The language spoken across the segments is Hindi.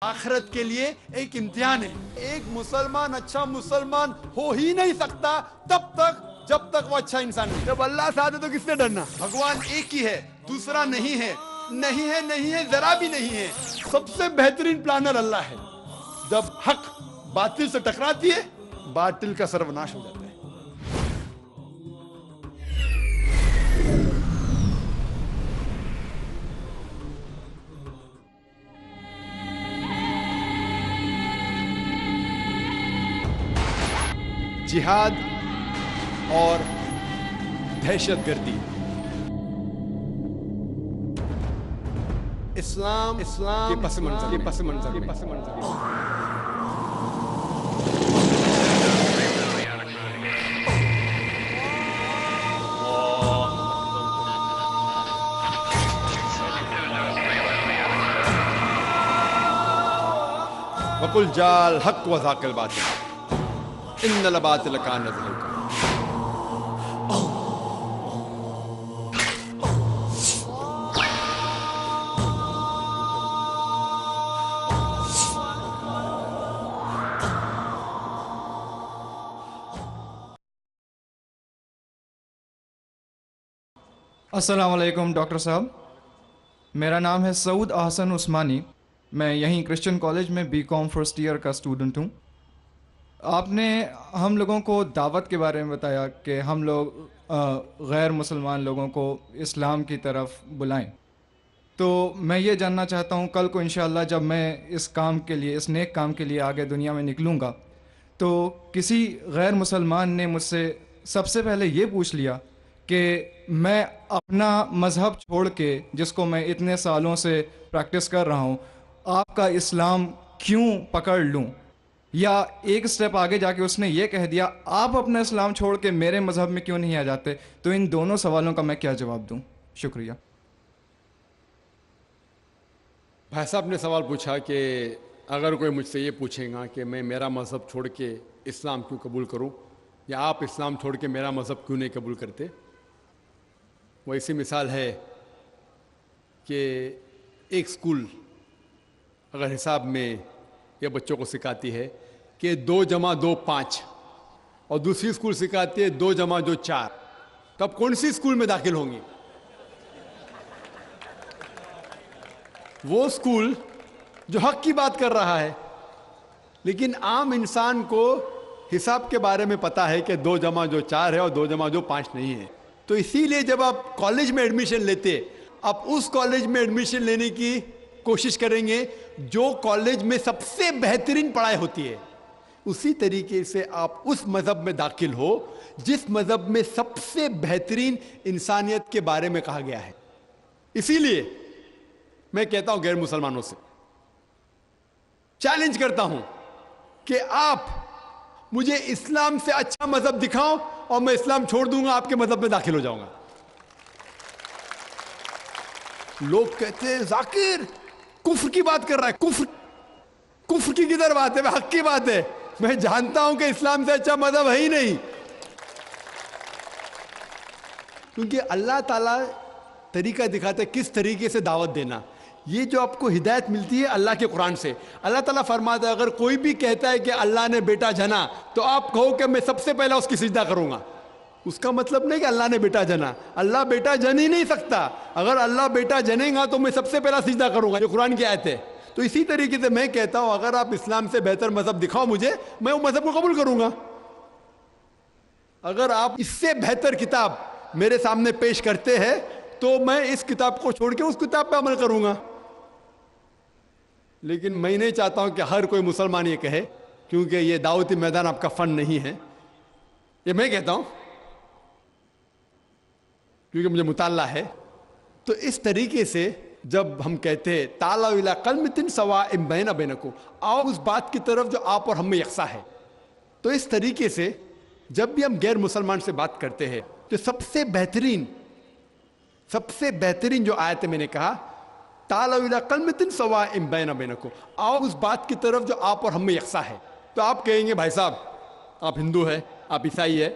आखिरत के लिए एक इम्तिहान है। एक मुसलमान अच्छा मुसलमान हो ही नहीं सकता तब तक जब तक वो अच्छा इंसान नहीं। जब अल्लाह साथ है तो किसने डरना? भगवान एक ही है, दूसरा नहीं है, नहीं है, नहीं है, जरा भी नहीं है। सबसे बेहतरीन प्लानर अल्लाह है। जब हक बातिल से टकराती है, बातिल का सर्वनाश हो जाता है। जिहाद और दहशतगर्दी। इस्लाम के पस मंजर वकुल जाल हक व ज़ाकिल बातिल इन्नल बातिल कान ज़हूक़ा। अस्सलाम वालेकुम डॉक्टर साहब, मेरा नाम है सऊद अहसन उस्मानी। मैं यहीं क्रिश्चियन कॉलेज में बीकॉम फर्स्ट ईयर का स्टूडेंट हूँ। आपने हम लोगों को दावत के बारे में बताया कि हम लोग गैर मुसलमान लोगों को इस्लाम की तरफ बुलाएं। तो मैं ये जानना चाहता हूँ, कल को इंशाअल्लाह जब मैं इस काम के लिए, इस नेक काम के लिए आगे दुनिया में निकलूँगा, तो किसी गैर मुसलमान ने मुझसे सबसे पहले ये पूछ लिया कि मैं अपना मज़हब छोड़ के, जिसको मैं इतने सालों से प्रैक्टिस कर रहा हूँ, आपका इस्लाम क्यों पकड़ लूँ? या एक स्टेप आगे जाके उसने ये कह दिया, आप अपना इस्लाम छोड़ के मेरे मज़हब में क्यों नहीं आ जाते? तो इन दोनों सवालों का मैं क्या जवाब दूँ? शुक्रिया। भाई साहब ने सवाल पूछा कि अगर कोई मुझसे ये पूछेगा कि मैं मेरा मज़हब छोड़ के इस्लाम क्यों कबूल करूं, या आप इस्लाम छोड़ के मेरा मज़हब क्यों नहीं कबूल करते। वो ऐसी मिसाल है कि एक स्कूल अगर हिसाब में ये बच्चों को सिखाती है कि 2 जमा 2 5, और दूसरी स्कूल सिखाती है 2 जमा 2 4, तो अब कौन सी स्कूल में दाखिल होंगी? वो स्कूल जो हक की बात कर रहा है। लेकिन आम इंसान को हिसाब के बारे में पता है कि 2 जमा 2 4 है और 2 जमा 2 5 नहीं है। तो इसीलिए जब आप कॉलेज में एडमिशन लेते, आप उस कॉलेज में एडमिशन लेने की कोशिश करेंगे जो कॉलेज में सबसे बेहतरीन पढ़ाई होती है। उसी तरीके से आप उस मज़हब में दाखिल हो जिस मज़हब में सबसे बेहतरीन इंसानियत के बारे में कहा गया है। इसीलिए मैं कहता हूं, गैर मुसलमानों से चैलेंज करता हूं कि आप मुझे इस्लाम से अच्छा मज़हब दिखाओ और मैं इस्लाम छोड़ दूंगा, आपके मज़हब में दाखिल हो जाऊंगा। लोग कहते हैं जाकिर कुफ्र की बात कर रहा है। कुफ्र की किधर बात है? हक की बात है। मैं जानता हूं कि इस्लाम से अच्छा मज़हब है ही नहीं, क्योंकि अल्लाह ताला तरीका दिखाता है किस तरीके से दावत देना। ये जो आपको हिदायत मिलती है अल्लाह के कुरान से। अल्लाह ताला फरमाता है, अगर कोई भी कहता है कि अल्लाह ने बेटा जना, तो आप कहो कि मैं सबसे पहला उसकी सिजदा करूंगा। उसका मतलब नहीं कि अल्लाह ने बेटा जना। अल्लाह बेटा जन ही नहीं सकता। अगर अल्लाह बेटा जनेगा तो मैं सबसे पहला सिजदा करूंगा। ये कुरान की आयत है। तो इसी तरीके से मैं कहता हूं, अगर आप इस्लाम से बेहतर मज़हब दिखाओ मुझे, मैं वो मज़हब को कबूल करूंगा। अगर आप इससे बेहतर किताब मेरे सामने पेश करते हैं तो मैं इस किताब को छोड़ के उस किताब पर अमल करूंगा। लेकिन मैं नहीं चाहता हूं कि हर कोई मुसलमान ये कहे, क्योंकि ये दावती मैदान आपका फन नहीं है। ये मैं कहता हूं क्योंकि मुझे मुताल्ला है। तो इस तरीके से जब हम कहते हैं ताला इला कलमतिन सवाइम बैना बैनकुम, आओ उस बात की तरफ जो आप और हम में यकसा है। तो इस तरीके से जब भी हम गैर मुसलमान से बात करते हैं तो सबसे बेहतरीन जो आयत है, मैंने कहा ताला इला कलमतिन सवाइम बैना बैनकुम, आओ उस बात की तरफ जो आप और हम में यकसा है। तो आप कहेंगे भाई साहब आप हिंदू है, आप ईसाई है,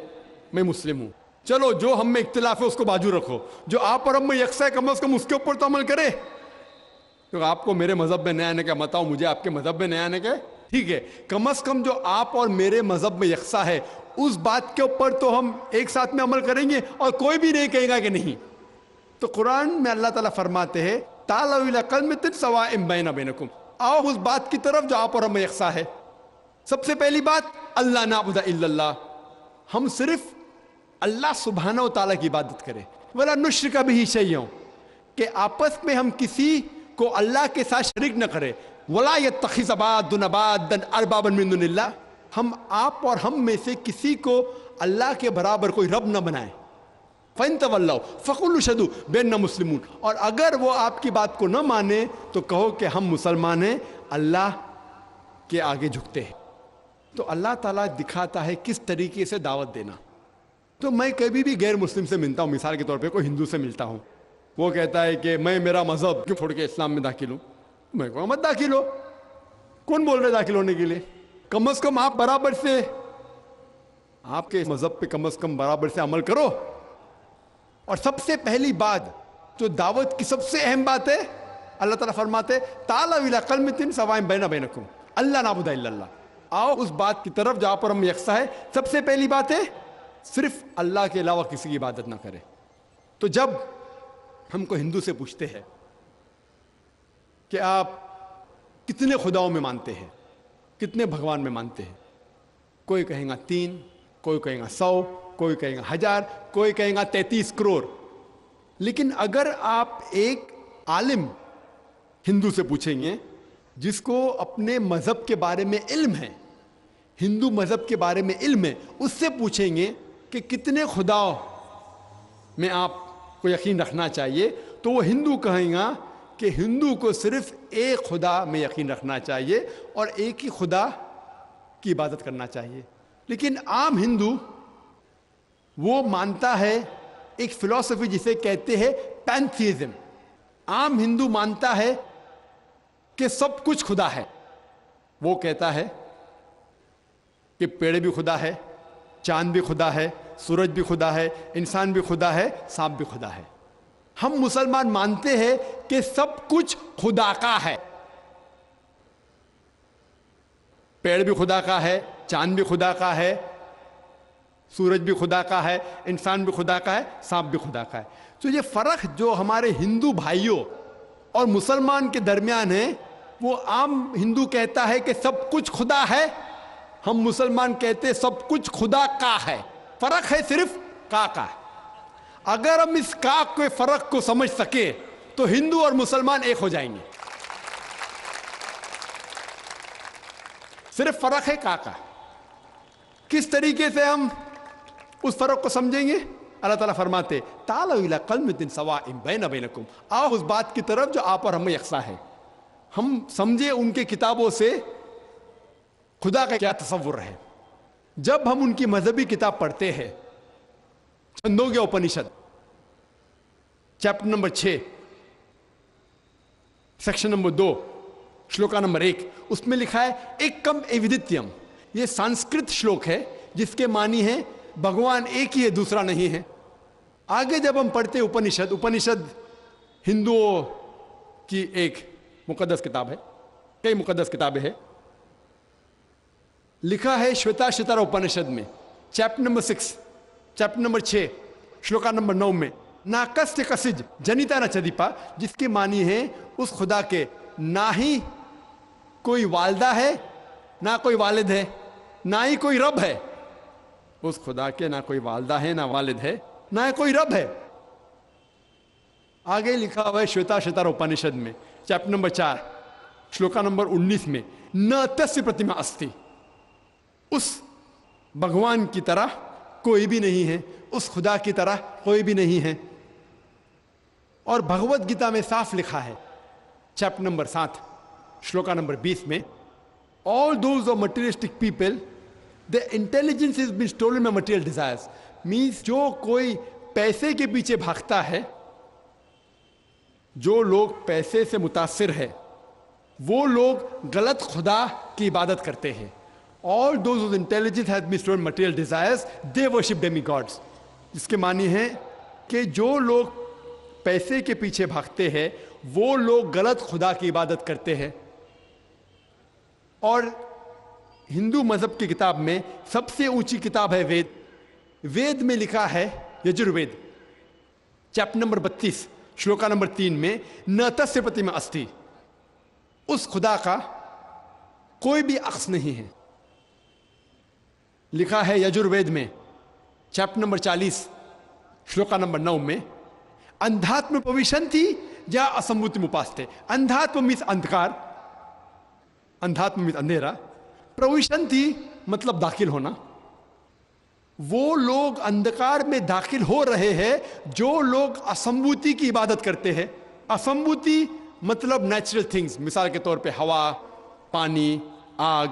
मैं मुस्लिम हूं, चलो जो हम में इख्तिलाफ है उसको बाजू रखो, जो आप और हम में यकसा है कम से कम उसके ऊपर तो अमल करे। तो आपको मेरे मजहब में नया आने का मत आओ, मुझे आपके मजहब में नया आने का, ठीक है। कम से कम जो आप और मेरे मजहब में यकसा है उस बात के ऊपर तो हम एक साथ में अमल करेंगे और कोई भी नहीं कहेगा कि नहीं। तो कुरान में अल्लाह ताला फरमाते हैं तालू इला कलमतिन सवाइम बैना बैनकुम, आओ उस बात की तरफ जो आप और हम में यकसा है। सबसे पहली बात अल्लाह नाबुदा इल्लल्लाह, हम सिर्फ अल्लाह सुब्हानहू तआला की इबादत करें। वला नुश्रिका बिही शैय्यन, कि आपस में हम किसी को अल्लाह के साथ शरीक न करें। वला यत्तखिज़ बादुना बादन अरबाबन मिन दुनिल्लाह, हम आप और हम में से किसी को अल्लाह के बराबर कोई रब न बनाए। फ़इन तवल्लौ फ़कुलू शदू बेन्ना मुस्लिमून, और अगर वो आपकी बात को न माने तो कहो कि हम मुसलमान हैं, अल्लाह के आगे झुकते हैं। तो अल्लाह ताला दिखाता है किस तरीके से दावत देना। तो मैं कभी भी गैर मुस्लिम से मिलता हूँ, मिसाल के तौर पे कोई हिंदू से मिलता हूँ, वो कहता है कि मैं मेरा मजहब क्यों छोड़ के इस्लाम में दाखिल हूँ, मैं कहूँ मत दाखिल हो। कौन बोल रहे दाखिल होने के लिए? कम से कम आप बराबर से, आपके मजहब पे कम से कम बराबर से अमल करो। और सबसे पहली बात जो दावत की सबसे अहम बात है, अल्लाह ताला फरमाते ताला इला कलमतिन सवाइम बैना बैनकुम अल्लाह नाबुदा इल्लल्लाह, आओ उस बात की तरफ जहाँ पर हम यकसा है। सबसे पहली बात है सिर्फ अल्लाह के अलावा किसी की इबादत ना करें। तो जब हमको हिंदू से पूछते हैं कि आप कितने खुदाओं में मानते हैं, कितने भगवान में मानते हैं, कोई कहेगा 3, कोई कहेगा 100, कोई कहेगा 1000, कोई कहेगा 33 करोड़। लेकिन अगर आप एक आलिम हिंदू से पूछेंगे जिसको अपने मजहब के बारे में इल्म है, हिंदू मजहब के बारे में इल्म है, उससे पूछेंगे कि कितने खुदाओं में आपको यकीन रखना चाहिए, तो वो हिंदू कहेगा कि हिंदू को सिर्फ एक खुदा में यकीन रखना चाहिए और एक ही खुदा की इबादत करना चाहिए। लेकिन आम हिंदू वो मानता है एक फिलॉसफी जिसे कहते हैं पैंथीइज्म। आम हिंदू मानता है कि सब कुछ खुदा है। वो कहता है कि पेड़ भी खुदा है, चांद भी खुदा है, सूरज भी खुदा है, इंसान भी खुदा है, सांप भी खुदा है। हम मुसलमान मानते हैं कि सब कुछ खुदा का है। पेड़ भी खुदा का है, चांद भी खुदा का है, सूरज भी खुदा का है, इंसान भी खुदा का है, सांप भी खुदा का है। तो ये फर्क जो हमारे हिंदू भाइयों और मुसलमान के दरमियान है, वो आम हिंदू कहता है कि सब कुछ खुदा है, हम मुसलमान कहते हैं सब कुछ खुदा का है। फर्क है सिर्फ का। अगर हम इस का के फर्क को समझ सके तो हिंदू और मुसलमान एक हो जाएंगे। सिर्फ फर्क है का। किस तरीके से हम उस फर्क को समझेंगे? अल्लाह ताला फरमाते ताला इला कलमतिन सवाइम बैना बैनकुम, आओ उस बात की तरफ जो आप और हमें यकसा है। हम समझे उनके किताबों से खुदा का क्या तसव्वुर है। जब हम उनकी मजहबी किताब पढ़ते हैं, Chandogya Upanishad chapter number 6 section number 2 shloka number 1, उसमें लिखा है एकम एविदित्यम। ये संस्कृत श्लोक है जिसके मानी है भगवान एक ही है, दूसरा नहीं है। आगे जब हम पढ़ते उपनिषद, उपनिषद हिंदुओं की एक मुकद्दस किताब है, कई मुकद्दस किताबें हैं। लिखा है श्वेताश्वतर उपनिषद में chapter number 6 chapter number 6 shloka number 9 में नाकस्य कसिज जनिता न चदीपा, जिसकी मानी है उस खुदा के ना ही कोई वालदा है, ना कोई वालिद है, ना ही कोई रब है। उस खुदा के ना कोई वालदा है, ना वालिद है, ना कोई रब है। आगे लिखा हुआ है श्वेताश्वतर उपनिषद में चैप्टर नंबर 4 श्लोका नंबर 19 में न तस्य प्रतिमा अस्ति, उस भगवान की तरह कोई भी नहीं है, उस खुदा की तरह कोई भी नहीं है। और भगवत गीता में साफ लिखा है चैप्टर नंबर 7 श्लोका नंबर 20 में all those of materialistic people the intelligence is been stolen by material desires, means जो कोई पैसे के पीछे भागता है, जो लोग पैसे से मुतासिर है, वो लोग गलत खुदा की इबादत करते हैं। All those whose intelligence has been stolen material desires, they worship demigods. जिसके मानी है कि जो लोग पैसे के पीछे भागते हैं वो लोग गलत खुदा की इबादत करते हैं। और हिंदू मजहब की किताब में सबसे ऊंची किताब है वेद। वेद में लिखा है, Yajurveda chapter number 32 shloka number 3 में, न तस्य प्रतिमा अस्ति, उस खुदा का कोई भी अक्स नहीं है। लिखा है यजुर्वेद में चैप्टर नंबर 40 श्लोका नंबर 9 में, अंधात्म प्रविशन्ति या असंभूति उपास्ते। अंधात्म मीन्स अंधकार, अंधात्म मीन्स अंधेरा, प्रविशन्ति मतलब दाखिल होना। वो लोग अंधकार में दाखिल हो रहे हैं जो लोग असंभूति की इबादत करते हैं। असंभूति मतलब नेचुरल थिंग्स, मिसाल के तौर पे हवा, पानी, आग।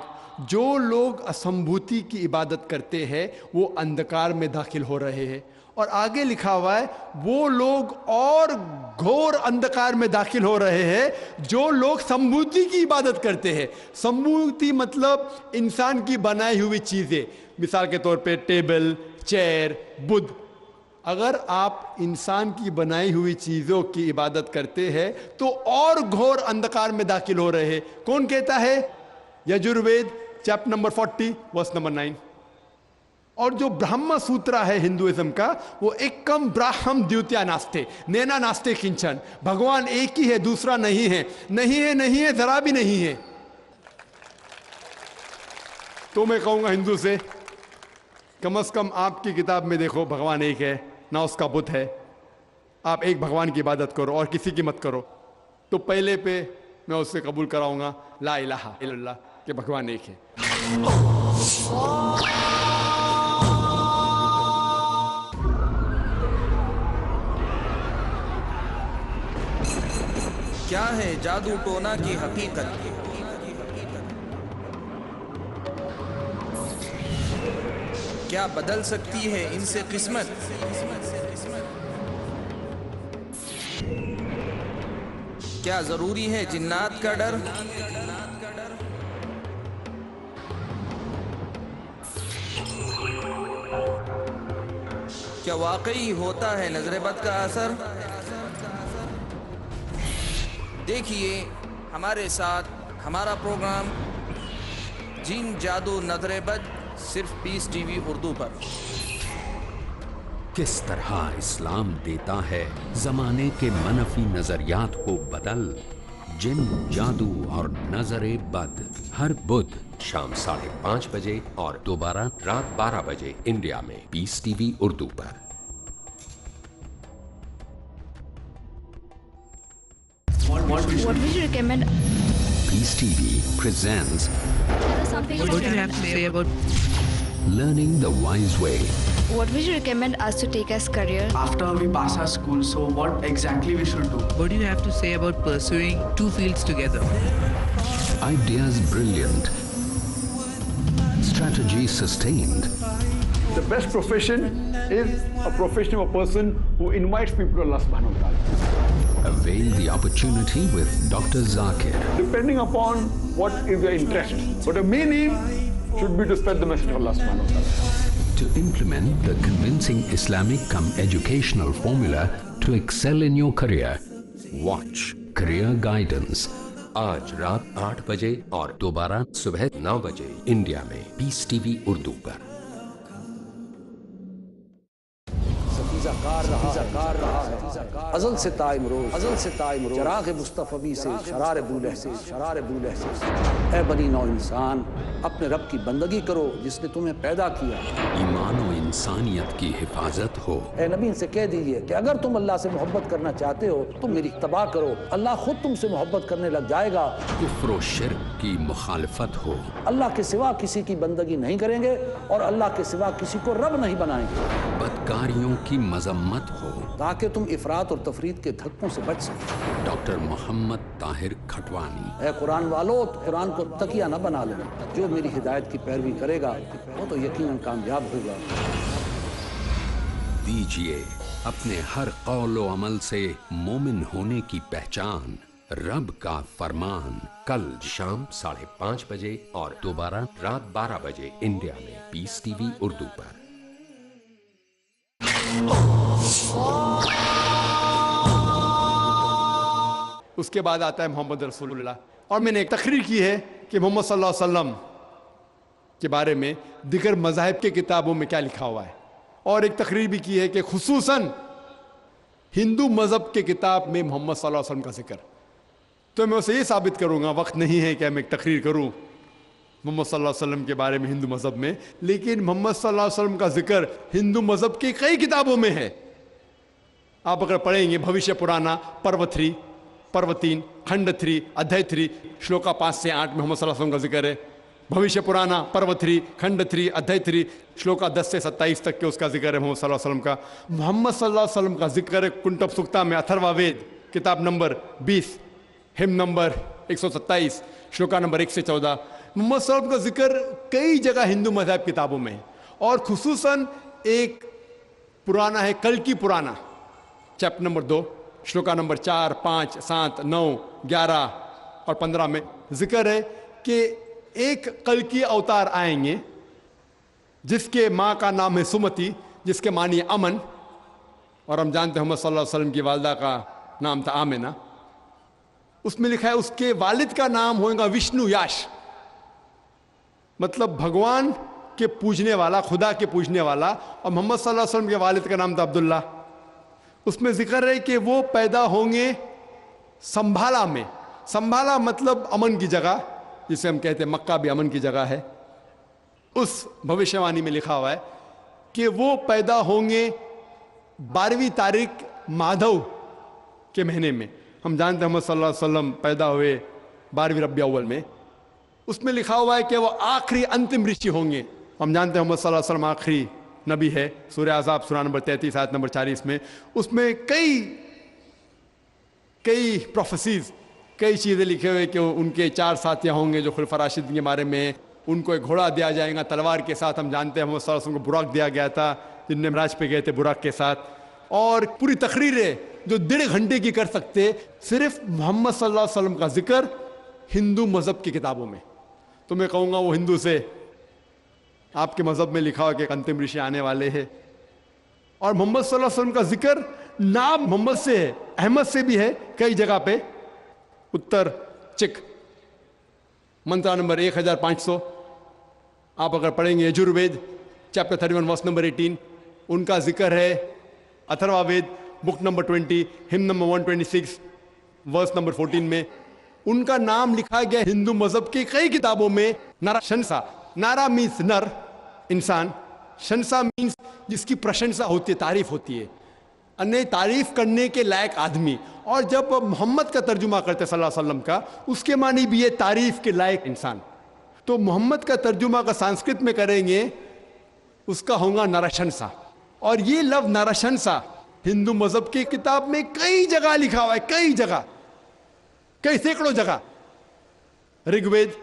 जो लोग असंभूति की इबादत करते हैं वो अंधकार में दाखिल हो रहे हैं। और आगे लिखा हुआ है, वो लोग और घोर अंधकार में दाखिल हो रहे हैं जो लोग संभूति की इबादत करते हैं। संभूति मतलब इंसान की बनाई हुई चीजें, मिसाल के तौर पे टेबल, चेयर, बुद्ध। अगर आप इंसान की बनाई हुई चीजों की इबादत करते हैं तो और घोर अंधकार में दाखिल हो रहे हैं। कौन कहता है? Yajurveda chapter number 40 verse number 9। और जो ब्रह्म सूत्र है हिंदुइज्म का, वो एकम ब्राह्म द्वितीया नास्ते, नैना नास्ते किंचन। भगवान एक ही है, दूसरा नहीं है, नहीं है, नहीं है, जरा भी नहीं है। तो मैं कहूंगा हिंदू से, कम से कम आपकी किताब में देखो भगवान एक है, ना उसका बुत है। आप एक भगवान की इबादत करो और किसी की मत करो। तो पहले पे मैं उससे कबूल कराऊंगा ला इलाहा इल्लल्लाह कि भगवान एक है। क्या है जादू टोना की हकीकत? क्या बदल सकती है इनसे किस्मत? क्या जरूरी है जिन्नात का डर? क्या वाकई होता है नजर बद का असर? देखिए हमारे साथ हमारा प्रोग्राम जिन जादू नजर बद, सिर्फ पीस टीवी उर्दू पर। किस तरह इस्लाम देता है जमाने के मनफी नजरियात को बदल। जिन, जादू और नजरे बद, हर बुध शाम 5:30 बजे और दोबारा रात 12 बजे इंडिया में पीस टीवी उर्दू पर। What would you recommend? Peace TV presents Something What do you have to say about Learning the Wise Way. What would you recommend us to take as career? After we pass our school, so what exactly we should do? what do you have to say about pursuing two fields together? Ideas brilliant. Strategy sustained. The best profession is a profession of a person who invites people to Allah subhanahu wa ta'ala. Avail the opportunity with Dr. Zakir. Depending upon what is your interest. But the main aim should be to spread the message of Allah subhanahu wa ta'ala. To implement the convincing Islamic educational formula to excel in your career. Watch Career Guidance. आज रात 8 बजे और दोबारा सुबह 9 बजे इंडिया में पीस टीवी उर्दू पर। अज़ल से ताइम रोज़, अज़ल से ताइम रोज़, चराग़ मुस्तफ़वी से, शरार बूलह से, शरार बूलह से। ऐ बनी नौ इंसान, अपने रब की बंदगी करो जिसने तुम्हें पैदा किया। ईमान और इंसानियत की हिफाजत हो। ऐ नबी से कह दीजिए कि अगर तुम अल्लाह से मोहब्बत करना चाहते हो तुम मेरी इत्तबा करो, अल्लाह खुद तुमसे मोहब्बत करने लग जाएगा। कुफ्र और शिर्क की मुखालफत हो। अल्लाह के सिवा किसी की बंदगी नहीं करेंगे और अल्लाह के सिवा किसी को रब नहीं बनाएंगे। बदकारियों की मजम्मत हो ताकि तुम इफरात और तफरीद के धक्कों से बच सको। डॉक्टर मोहम्मद ताहिर खटवानी। ऐ कुरान वालों, कुरान को तकिया न बना लो। जो मेरी हिदायत की पैरवी करेगा वो तो यकीनन कामयाब होगा। दीजिए अपने हर कौल व अमल से मोमिन होने की पहचान। रब का फरमान कल शाम 5:30 बजे और दोबारा रात 12 बजे इंडिया में पीस टीवी उर्दू पर। उसके बाद आता है मोहम्मद रसूलुल्लाह। और मैंने एक तकरीर की है कि मोहम्मद सल्लल्लाहु अलैहि वसल्लम के बारे में दिगर मज़ाहिब के किताबों में क्या लिखा हुआ है, और एक तकरीर भी की है कि खुसूसन हिंदू मज़हब के किताब में मोहम्मद सल्लल्लाहु अलैहि वसल्लम का जिक्र। तो मैं उसे ये साबित करूँगा, वक्त नहीं है कि मैं एक तकरीर करूँ मोहम्मद सल्लल्लाहु अलैहि वसल्लम के बारे में हिंदू मज़हब में, लेकिन मोहम्मद सल्लल्लाहु अलैहि वसल्लम का जिक्र हिंदू मज़हब की कई किताबों में है। आप अगर पढ़ेंगे भविष्य पुराना पर्व 3, पर्व 3, खंड 3, अध्याय 3, श्लोका 5 से 8 में मोहम्मद सल्लल्लाहु अलैहि वसल्लम का जिक्र है। भविष्य पुराना पर्व 3, खंड 3, अध्याय 3, श्लोका 10 से 27 तक के उसका जिक्र है मोहम्मद सल्लल्लाहु अलैहि वसल्लम का। मोहम्मद सल्लल्लाहु अलैहि वसल्लम का जिक्र है कुंटब सुक्ता में, अथर्ववेद किताब number 20, hymn number 127, shloka number 1 से 14। मोहम्मद सल्लल्लाहु अलैहि वसल्लम का जिक्र कई जगह हिंदू मज़हब किताबों में है, और खुसूसन एक पुराना है कल की पुराना, चैप्टर नंबर 2, श्लोका नंबर 4, 5, 7, 9, 11 और 15 में जिक्र है कि एक कल की अवतार आएंगे जिसके माँ का नाम है सुमति, जिसके मानी अमन, और हम जानते हैं मोहम्मद सल्लल्लाहु अलैहि वसल्लम की वालिदा का नाम था आमिना। उसमें लिखा है उसके वालिद का नाम होगा विष्णु याश, मतलब भगवान के पूजने वाला, खुदा के पूजने वाला, और मोहम्मद सल्लल्लाहु अलैहि वसल्लम के वालिद का नाम था अब्दुल्ला। उसमें जिक्र है कि वो पैदा होंगे संभाला में। संभाला मतलब अमन की जगह, जिसे हम कहते हैं मक्का भी अमन की जगह है। उस भविष्यवाणी में लिखा हुआ है कि वो पैदा होंगे 12वीं तारीख माधव के महीने में। हम जानते हैं मोहम्मद सल्लल्लाहु अलैहि वसल्लम पैदा हुए 12वीं रबी अव्वल में। उसमें लिखा हुआ है कि वो आखिरी अंतिम ऋषि होंगे। हम जानते हैं मोहम्मद सल्लल्लाहु अलैहि वसल्लम आखिरी नबी है। सूरह अहज़ाब सूरह नंबर 33 आयत नंबर 40 में उसमें कई प्रोफेसीज, कई चीज़ें लिखे हुए कि उनके 4 साथियाँ होंगे जो खुलफा राशिदीन के बारे में। उनको एक घोड़ा दिया जाएगा तलवार के साथ। हम जानते हैं मोहम्मद सल्लल्लाहु अलैहि वसल्लम को बुराक दिया गया था, जिनने मिराज पे गए थे बुराक के साथ। और पूरी तकरीरें जो 1.5 घंटे की कर सकते, सिर्फ मोहम्मद सल्लल्लाहु अलैहि वसल्लम का जिक्र हिंदू मज़हब की किताबों में। तो मैं कहूँगा वो हिंदू से आपके मज़हब में लिखा हो कि एक अंतिम ऋषि आने वाले हैं। और मोहम्मद सल्लल्लाहु अलैहि वसल्लम का जिक्र नाम मोहम्मद से है, अहमद से भी है कई जगह पे। उत्तर चिक मंत्रा नंबर 1500 आप अगर पढ़ेंगे यजुर्वेद चैप्टर 31 वर्स नंबर 18, उनका जिक्र है। Atharvaveda book number 20 hymn number 126 verse number 14 में उनका नाम लिखा गया हिंदू मज़हब की कई किताबों में। नारा शंसा, नारा मीन्स नर, इंसान। शंसा मीन्स जिसकी प्रशंसा होती है, तारीफ होती है, अन्य तारीफ करने के लायक आदमी। और जब मोहम्मद का तर्जुमा करते सल्लल्लाहु अलैहि वसल्लम का, उसके मानी भी है तारीफ के लायक इंसान। तो मोहम्मद का तर्जुमा का संस्कृत में करेंगे, उसका होगा नरशंसा। और ये लफ्ज नरशंसा हिंदू मज़हब की किताब में कई जगह लिखा हुआ है, कई जगह, कई सैकड़ों जगह। Rigveda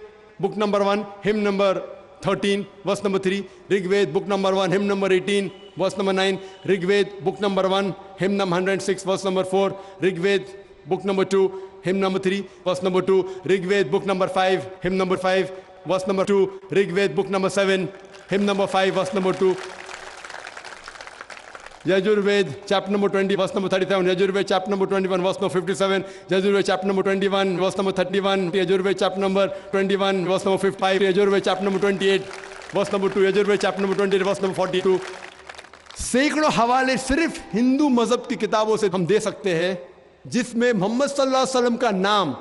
book number 1 hymn number 13 verse number 3, Rigveda book number 1 hymn number 18 verse number 9, Rigveda book number 1 hymn number 106 verse number 4, Rigveda book number 2 hymn number 3 verse number 2, Rigveda book number 5 hymn number 5 verse number 2, Rigveda book number 7 hymn number 5 verse number 2, Yajurveda chapter number 20 verse number 37, Yajurveda chapter number 21 verse number 57, Yajurveda chapter number 21 verse number 31, Yajurveda chapter number 21 verse number 55, Yajurveda chapter number 28 verse number 2, Yajurveda chapter number 28 verse number 42। सैकड़ों हवाले सिर्फ हिंदू मज़हब की किताबों से हम दे सकते हैं जिसमें मोहम्मद सल्लल्लाहु अलैहि वसल्लम का नाम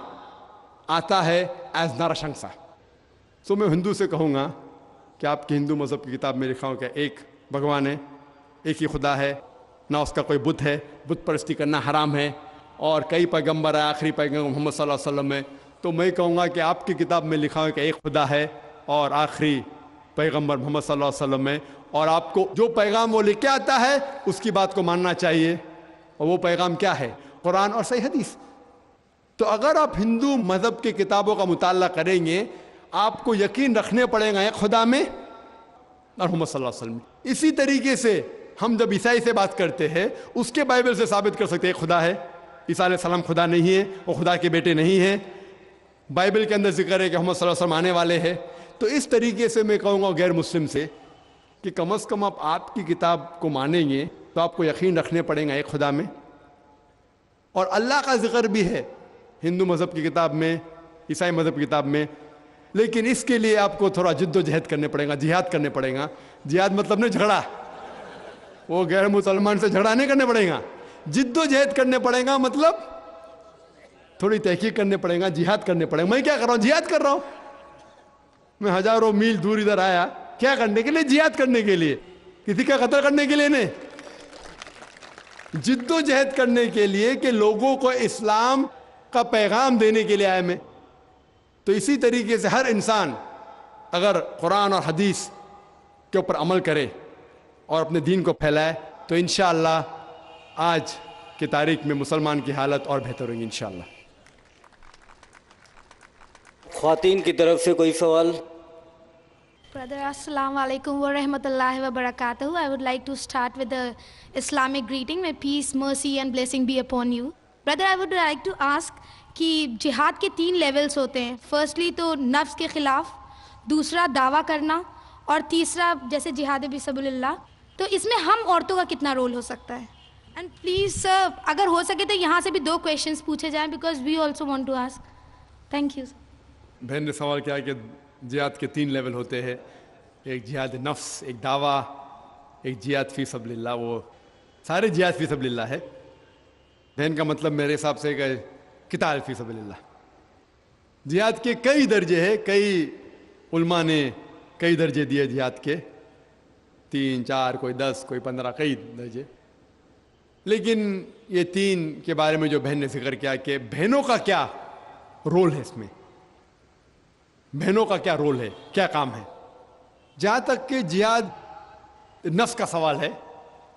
आता है एज नरशंसा। सो मैं हिंदू से कहूँगा कि आपकी हिंदू मज़हब की किताब में लिखा हो कि एक भगवान है, एक ही खुदा है, ना उसका कोई बुत है, बुत परस्ती करना हराम है, और कई पैगंबर है, आखिरी पैगंबर मोहम्मद सल्लल्लाहु अलैहि वसल्लम है। तो मैं कहूँगा कि आपकी किताब में लिखा है कि एक खुदा है और आखिरी पैगंबर मोहम्मद सल्लल्लाहु अलैहि वसल्लम है, और आपको जो पैगाम वो लेके आता है उसकी बात को मानना चाहिए। और वो पैगाम क्या है? कुरान और सही हदीस। तो अगर आप हिंदू मज़हब की किताबों का मुताला करेंगे, आपको यकीन रखने पड़ेगा एक खुदा में और मोहम्मद सल्लल्लाहु अलैहि वसल्लम में। इसी तरीके से हम जब ईसाई से बात करते हैं, उसके बाइबल से साबित कर सकते हैं खुदा है। ईसा अलैहिस्सलाम खुदा नहीं है, वो खुदा के बेटे नहीं है। बाइबल के अंदर जिक्र है कि मोहम्मद सल्लल्लाहु अलैहि वसल्लम आने वाले हैं। तो इस तरीके से मैं कहूँगा गैर मुस्लिम से कि कम से कम आप आपकी किताब को मानेंगे तो आपको यकीन रखने पड़ेगा एक खुदा में। और अल्लाह का जिक्र भी है हिंदू मज़हब की किताब में, ईसाई मज़हब की किताब में, लेकिन इसके लिए आपको थोड़ा जिद्दोजहद करने पड़ेगा, जिहाद करने पड़ेगा। जिहाद मतलब नहीं झगड़ा, वो गैर मुसलमान से झगड़ा नहीं करने पड़ेगा, जिद्दोजहद करने पड़ेगा, मतलब थोड़ी तहकीक करने पड़ेगा, जिहाद करने पड़ेगा। मैं क्या कर रहा हूँ? जिहाद कर रहा हूँ। मैं हजारों मील दूर इधर आया, क्या करने के लिए? जिहाद करने के लिए, किसी का कत्ल करने के लिए नहीं, जिद्दोजहद करने के लिए कि लोगों को इस्लाम का पैगाम देने के लिए आया मैं। तो इसी तरीके से हर इंसान अगर कुरान और हदीस के ऊपर अमल करे और अपने दीन को फैलाए तो इंशाअल्लाह आज की तारीख में मुसलमान की हालत और बेहतर होगी इंशाअल्लाह। ख्वातीन की तरफ से कोई सवाल? Brother, Assalamu alaikum wa rahmatullahi wa barakatuh. I would like to start with the Islamic greeting. May peace, mercy and blessing be upon you. Brother, I would like to ask कि जिहाद के 3 लेवल्स होते हैं। फर्स्टली तो नफ्स के ख़िलाफ़, दूसरा दावा करना और तीसरा जैसे जिहाद बिसबिल्लाह। तो इसमें हम औरतों का कितना रोल हो सकता है? एंड प्लीज़ सर, अगर हो सके तो यहाँ से भी 2 क्वेश्चंस पूछे जाएं because we also want to ask. Thank you. बहन ने सवाल किया कि जिहाद के 3 लेवल होते हैं, एक जिहाद नफ्स, एक दावा, एक जिहाद फी सबिलिल्लाह। वो सारे जिहाद फी सबिलिल्लाह है। बहन का मतलब मेरे हिसाब से किताल फी सबिलिल्लाह। जिहाद के कई दर्जे हैं, कई उलमा ने कई दर्जे दिए जिहाद के, 3, 4, कोई 10, कोई 15, कई दर्जे। लेकिन ये 3 के बारे में जो बहन ने जिक्र किया कि बहनों का क्या रोल है इसमें, बहनों का क्या रोल है, क्या काम है। जहाँ तक कि जिहाद नफ्स का सवाल है,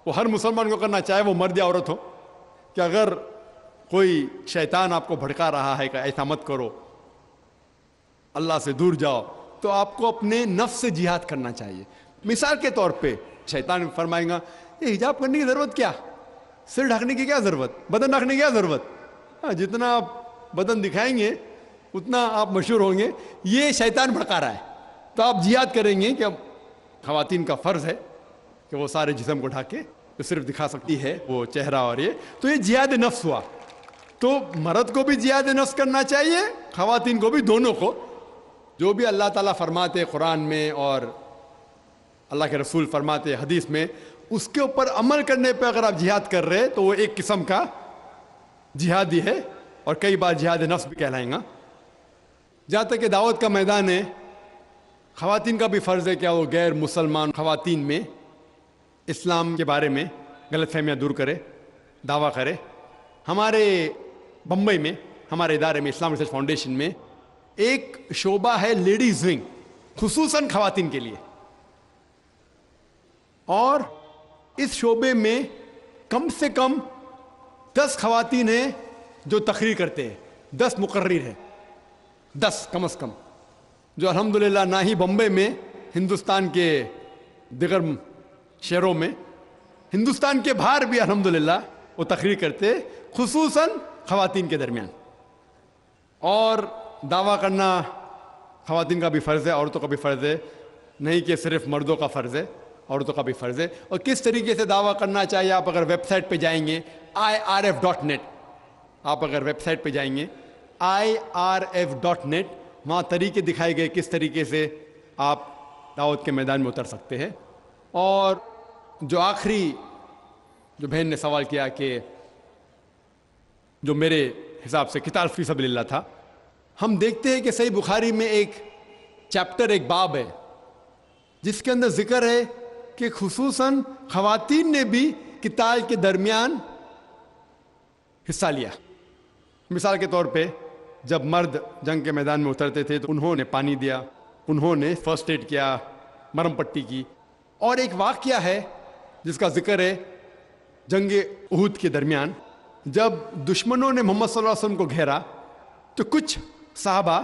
वो हर मुसलमान को करना चाहे वो मर्द या औरत हो, कि अगर कोई शैतान आपको भड़का रहा है कि ऐसा मत करो, अल्लाह से दूर जाओ, तो आपको अपने नफ्स से जिहाद करना चाहिए। मिसाल के तौर पे शैतान फरमाएगा ये हिजाब करने की ज़रूरत क्या, सिर ढकने की क्या ज़रूरत, बदन ढकने की क्या ज़रूरत, जितना आप बदन दिखाएंगे उतना आप मशहूर होंगे, ये शैतान भड़का रहा है। तो आप जिहाद करेंगे कि अब ख़वातीन का फ़र्ज़ है कि वो सारे जिस्म को ढके, तो सिर्फ दिखा सकती है वो चेहरा और ये, तो ये जिहाद नफ्स हुआ। तो मर्द को भी जिहाद नफ्स करना चाहिए, ख़वातीन को भी, दोनों को। जो भी अल्लाह ताला फरमाते कुरान में और अल्लाह के रसूल फरमाते हदीस में, उसके ऊपर अमल करने पे अगर आप जिहाद कर रहे हैं तो वो एक किस्म का जिहादी है और कई बार जिहाद नफ्स भी कहलाएगा। जहाँ तक कि दावत का मैदान है, ख़वातीन का भी फ़र्ज़ है क्या वो गैर मुसलमान ख़वातीन में इस्लाम के बारे में गलतफहमियाँ दूर करे, दावा करे। हमारे बम्बई में, हमारे इदारे में, इस्लाम रिसर्च फाउंडेशन में एक शोबा है लेडीज़ विंग, खुसूसन ख़वातीन के लिए। और इस शोबे में कम से कम 10 ख़वातीन हैं जो तकरीर करते हैं, 10 मुकर्रिर है, 10 कम से कम, जो अल्हम्दुलिल्लाह ना ही बम्बई में, हिंदुस्तान के दिगर शहरों में, हिंदुस्तान के बाहर भी अल्हम्दुलिल्लाह वो तकरीर करते, खुसूसन ख़वातीन के दरमियान। और दावा करना ख़वातीन का भी फ़र्ज़ है, औरतों का भी फ़र्ज़ है, नहीं कि सिर्फ मर्दों का फ़र्ज़ है, औरतों का भी फ़र्ज़ है। और किस तरीके से दावा करना चाहिए, आप अगर वेबसाइट पे जाएंगे irf.net, आप अगर वेबसाइट पे जाएंगे irf.net, वहाँ तरीके दिखाए गए किस तरीके से आप दावत के मैदान में उतर सकते हैं। और जो आखिरी जो बहन ने सवाल किया कि जो मेरे हिसाब से किताल फी सबिलिल्लाह था, हम देखते हैं कि सही बुखारी में एक चैप्टर, एक बाब है जिसके अंदर जिक्र है कि खुसूसन ख़वातीन ने भी किताल के दरमियान हिस्सा लिया। मिसाल के तौर पे जब मर्द जंग के मैदान में उतरते थे तो उन्होंने पानी दिया, उन्होंने फर्स्ट एड किया, मरहम पट्टी की। और एक वाक़या है जिसका जिक्र है जंग उहुद के दरमियान, जब दुश्मनों ने मोहम्मद सल्लल्लाहु अलैहि वसल्लम को घेरा तो कुछ सहाबा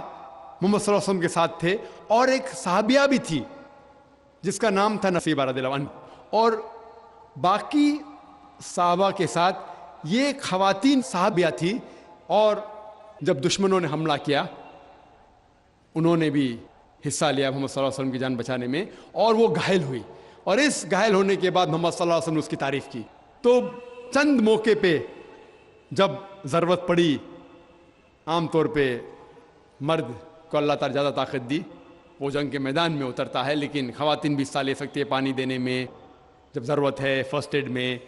मोहम्मद सल्लल्लाहु अलैहि वसल्लम के साथ थे और एक सहाबिया भी थी जिसका नाम था नसीबा रज़ियल्लाहु अन्हा, और बाकी सहाबा के साथ ये ख़वातीन सहाबिया थी। और जब दुश्मनों ने हमला किया उन्होंने भी हिस्सा लिया मोहम्मद सल्लल्लाहु अलैहि वसल्लम की जान बचाने में, और वो घायल हुई। और इस घायल होने के बाद मोहम्मद सल्लल्लाहु अलैहि वसल्लम ने उसकी तारीफ़ की। तो चंद मौके पे जब ज़रूरत पड़ी आम तौर पे मर्द को अल्लाह ताला ज़्यादा ताकत दी, वो जंग के मैदान में उतरता है, लेकिन ख़वातीन भी हिस्सा ले सकती है पानी देने में, जब ज़रूरत है, फर्स्ट एड में,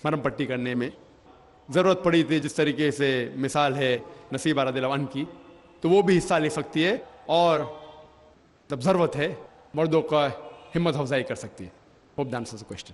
मरहम पट्टी करने में। ज़रूरत पड़ी थी, जिस तरीके से मिसाल है नसीबा रज़ियल्लाहु अन्हु की, तो वो भी हिस्सा ले सकती है और जब ज़रूरत है मर्दों का हिम्मत अफजाई कर सकती है। Hope that answers the question.